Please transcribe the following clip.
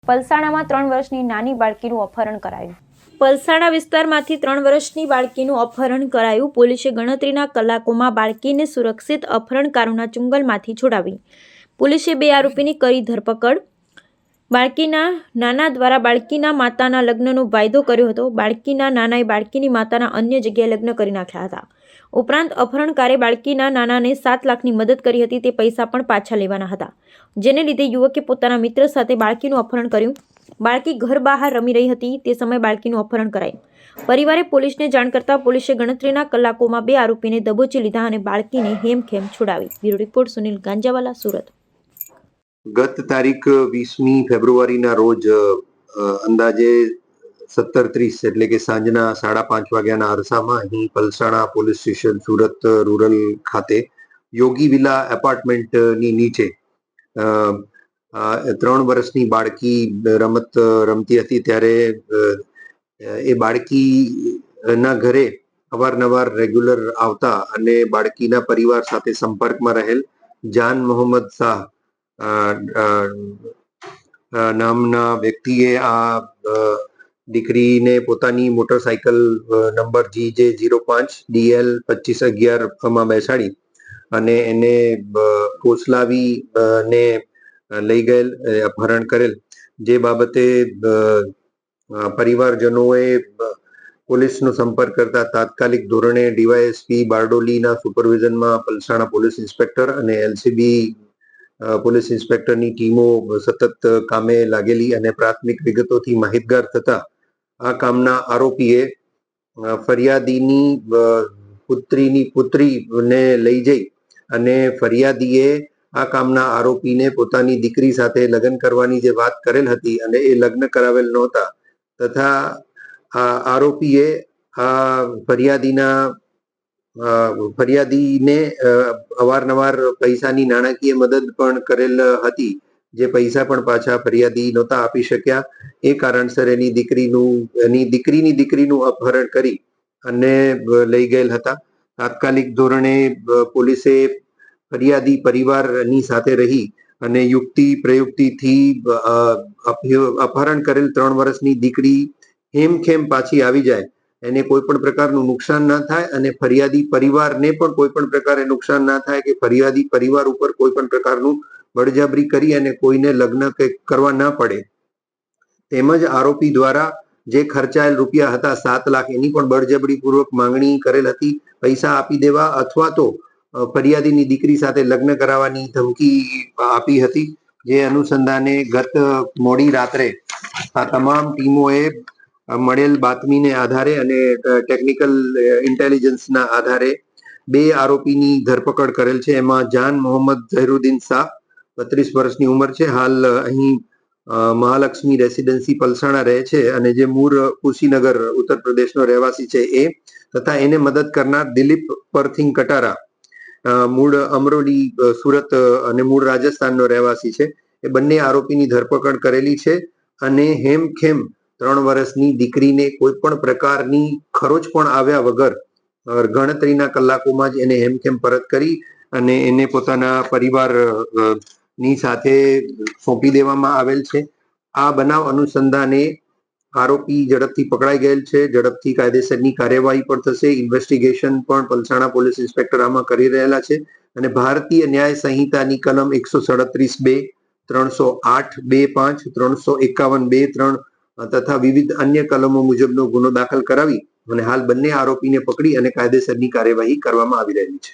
પલસાણામાં 3 વર્ષની નાની બાળકીનું અપહરણ કરાયું. પલસાણા વિસ્તારમાંથી 3 વર્ષની બાળકીનું અપહરણ કરાયું. પોલીસે ગણતરીના કલાકોમાં બાળકીને સુરક્ષિત અપહરણકારોના ચુંગલમાંથી છોડાવી. પોલીસે 2 આરોપીની કરી ધરપકડ. બાળકીના નાના દ્વારા બાળકીના માતાના લગ્નનો વાયદો કર્યો હતો. બાળકીના નાનાએ બાળકીની માતાના અન્ય જગ્યાએ લગ્ન કરી નાખ્યા હતા. ઉપરાંત અપહરણકારે બાળકીના નાનાને 7 લાખની મદદ કરી હતી. તે પૈસા પણ પાછા લેવાના હતા, જેને લીધે યુવકે પોતાના મિત્ર સાથે બાળકીનું અપહરણ કર્યું. બાળકી ઘર બહાર રમી રહી હતી તે સમયે બાળકીનું અપહરણ કરાયું. પરિવારે પોલીસને જાણ કરતા પોલીસે ગણતરીના કલાકોમાં 2 આરોપીને દબોચી લીધા અને બાળકીને હેમખેમ છોડાવી. Bureau report Sunil Ganjawala, Surat. ગત તારીખ 20મી ફેબ્રુઆરીના રોજ અંદાજે 17:30 એટલે કે સાંજના 5:30 વાગ્યાના અરસામાં અહીં Palsana police station Surat rural ખાતે યોગી વિલા એપાર્ટમેન્ટની નીચે 3 વર્ષની બાળકી રમત રમતી હતી. ત્યારે એ બાળકીના ઘરે અવારનવાર રેગ્યુલર આવતા અને બાળકીના પરિવાર સાથે સંપર્કમાં રહેલ જાન મોહમ્મદ શાહ નામના વ્યક્તિએ આ દીકરીને પોતાની મોટરસાયકલ નંબર GJ05DL 2511 બેસાડી અને એને ફોસલાવી ને લઈ ગયેલ, અપહરણ કરેલ. જે બાબતે પરિવારજનોએ પોલીસનો સંપર્ક કરતા તાત્કાલિક ધોરણે ડીવાયએસપી બારડોલીના સુપરવિઝનમાં પલસાણા પોલીસ ઇન્સ્પેક્ટર અને LCB પોલીસ ઇન્સ્પેક્ટરની ટીમો સતત કામે લાગેલી અને પ્રાથમિક વિગતોથી માહિતગાર થતા આ કામના આરોપીએ ફરિયાદીની પુત્રીને લઈ જઈ અને ફરિયાદીએ આ કામના આરોપીને પોતાની દીકરી સાથે લગ્ન કરવાની જે વાત કરેલ હતી અને એ લગ્ન કરાવેલ નહોતા, તથા આરોપીએ આ ફરિયાદીને અવારનવાર પૈસાની નાણાકીય મદદ પણ કરેલ હતી, જે પૈસા પણ પાછા ફરિયાદી નહોતા આપી શક્યા. એ કારણસર એની દીકરીનું અપહરણ કરી અને લઈ ગયેલ હતા. તાત્કાલિક ધોરણે પોલીસે ફરિયાદી પરિવારની સાથે રહી અને યુક્તિ પ્રયુક્તિથી અપહરણ કરેલ 3 વર્ષની દીકરી હેમખેમ પાછી આવી જાય, એને કોઈ પણ પ્રકારનું નુકસાન ના થાય અને ફરિયાદી પરિવારને પણ કોઈ પણ પ્રકારે નુકસાન ના થાય કે ફરિયાદી પરિવાર ઉપર કોઈ પણ પ્રકારનું બળજબરી કરી અને કોઈને લગ્ન કરવા ના પડે. તેમજ આરોપી દ્વારા જે ખર્ચાયેલ રૂપિયા હતા 7 લાખ એની પણ બળજબરીપૂર્વક માંગણી કરેલ હતી, પૈસા આપી દેવા અથવા તો ફરિયાદીની દીકરી સાથે લગ્ન કરાવવાની ધમકી આપી હતી. જે અનુસંધાને ગત મોડી રાત્રે આ તમામ ટીમોએ મળેલ બાતમીને આધારે અને ટેકનિકલ ઇન્ટેલિજન્સના આધારે 2 આરોપીની ધરપકડ કરેલ છે. એમાં જાન મોહમ્મદ ઝહીરુદ્દીન શાહ 32 વર્ષની ઉંમર છે, હાલ અહીં મહાલક્ષ્મી રેસિડેન્સી પલસાણા રહે છે અને જે મૂળ કુશીનગર ઉત્તર પ્રદેશનો રહેવાસી છે એ, તથા એને મદદ કરનાર દિલીપ પરથિંગ કટારા મૂળ અમરોલી સુરત અને મૂળ રાજસ્થાનનો રહેવાસી છે. એ બંને આરોપીની ધરપકડ કરેલી છે અને હેમખેમ 3 વર્ષની દીકરીને કોઈ પણ પ્રકારની ખરોચ પણ આવ્યા વગર ગણતરીના કલાકોમાં જ એને હેમખેમ પરત કરી અને એને પોતાના પરિવારની સાથે સોંપી દેવામાં આવેલ છે. આ બનાવ અનુસંધાને આરોપી ઝડપથી પકડાઈ ગયેલ છે. ઝડપથી કાયદેસરની કાર્યવાહી પણ થશે. ઇન્વેસ્ટિગેશન પણ પલસાણા પોલીસ ઇન્સ્પેક્ટર આમાં કરી રહેલા છે અને ભારતીય ન્યાય સંહિતાની કલમ 137(2), 308(2)(5), 351(2)(3) તથા વિવિધ અન્ય કલમો મુજબનો ગુનો દાખલ કરાવી અને હાલ બંને આરોપીને પકડી અને કાયદેસરની કાર્યવાહી કરવામાં આવી રહી છે.